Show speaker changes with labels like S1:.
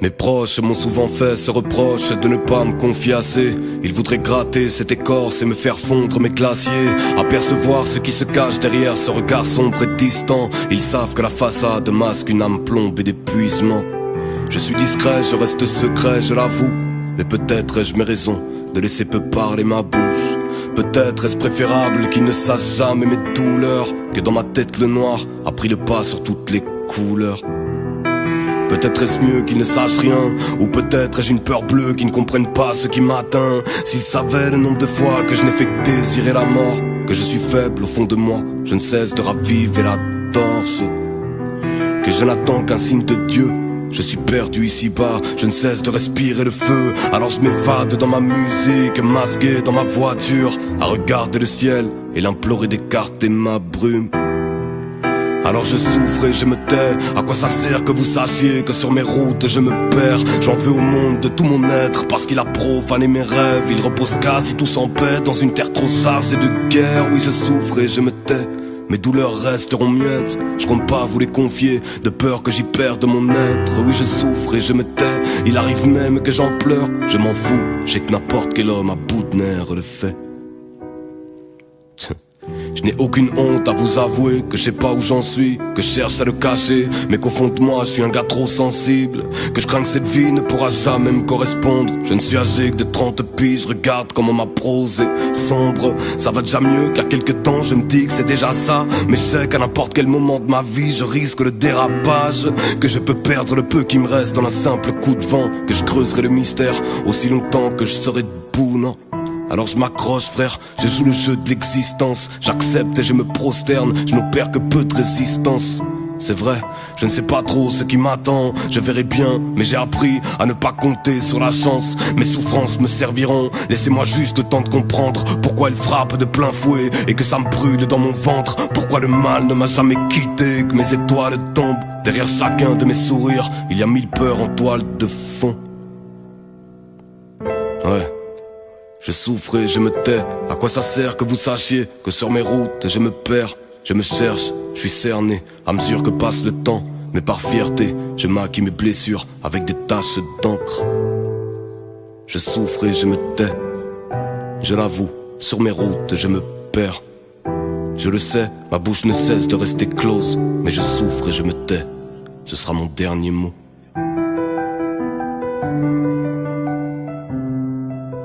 S1: Mes proches m'ont souvent fait ce reproche de ne pas me confier assez. Ils voudraient gratter cette écorce et me faire fondre mes glaciers. Apercevoir ce qui se cache derrière ce regard sombre et distant. Ils savent que la façade masque une âme plombée d'épuisement. Je suis discret, je reste secret, je l'avoue. Mais peut-être ai-je mes raisons de laisser peu parler ma bouche. Peut-être est-ce préférable qu'ils ne sachent jamais mes douleurs, que dans ma tête le noir a pris le pas sur toutes les couleurs. Peut-être est-ce mieux qu'ils ne sachent rien, ou peut-être ai-je une peur bleue qu'ils ne comprennent pas ce qui m'atteint. S'ils savaient le nombre de fois que je n'ai fait que désirer la mort, que je suis faible au fond de moi, je ne cesse de raviver la torche, que je n'attends qu'un signe de Dieu. Je suis perdu ici-bas, je ne cesse de respirer le feu. Alors je m'évade dans ma musique, masqué dans ma voiture, à regarder le ciel et l'implorer d'écarter ma brume. Alors je souffre et je me tais. À quoi ça sert que vous sachiez que sur mes routes je me perds? J'en veux au monde de tout mon être parce qu'il a profané mes rêves. Il repose quasi tous en paix dans une terre trop chargée de guerre. Oui, je souffre et je me tais. Mes douleurs resteront muettes, je compte pas vous les confier, de peur que j'y perde mon être. Oui, je souffre et je me tais, il arrive même que j'en pleure. Je m'en fous, je sais que n'importe quel homme à bout de nerfs le fait. Je n'ai aucune honte à vous avouer que je sais pas où j'en suis, que je cherche à le cacher, mais qu'au fond de moi je suis un gars trop sensible, que je crains que cette vie ne pourra jamais me correspondre. Je ne suis âgé que de 30 piges, je regarde comment ma prose est sombre. Ça va déjà mieux car quelque temps je me dis que c'est déjà ça, mais je sais qu'à n'importe quel moment de ma vie je risque le dérapage, que je peux perdre le peu qui me reste dans un simple coup de vent, que je creuserai le mystère aussi longtemps que je serai debout, non. Alors je m'accroche frère, je joue le jeu de l'existence, j'accepte et je me prosterne, je n'opère que peu de résistance. C'est vrai, je ne sais pas trop ce qui m'attend, je verrai bien, mais j'ai appris à ne pas compter sur la chance. Mes souffrances me serviront, laissez-moi juste le temps de comprendre pourquoi elles frappent de plein fouet et que ça me brûle dans mon ventre. Pourquoi le mal ne m'a jamais quitté, que mes étoiles tombent. Derrière chacun de mes sourires, il y a 1000 peurs en toile de fond. Ouais. Je souffre et je me tais, à quoi ça sert que vous sachiez que sur mes routes je me perds, je me cherche, je suis cerné à mesure que passe le temps. Mais par fierté, je maquille mes blessures avec des taches d'encre. Je souffre et je me tais, je l'avoue, sur mes routes je me perds. Je le sais, ma bouche ne cesse de rester close, mais je souffre et je me tais, ce sera mon dernier mot.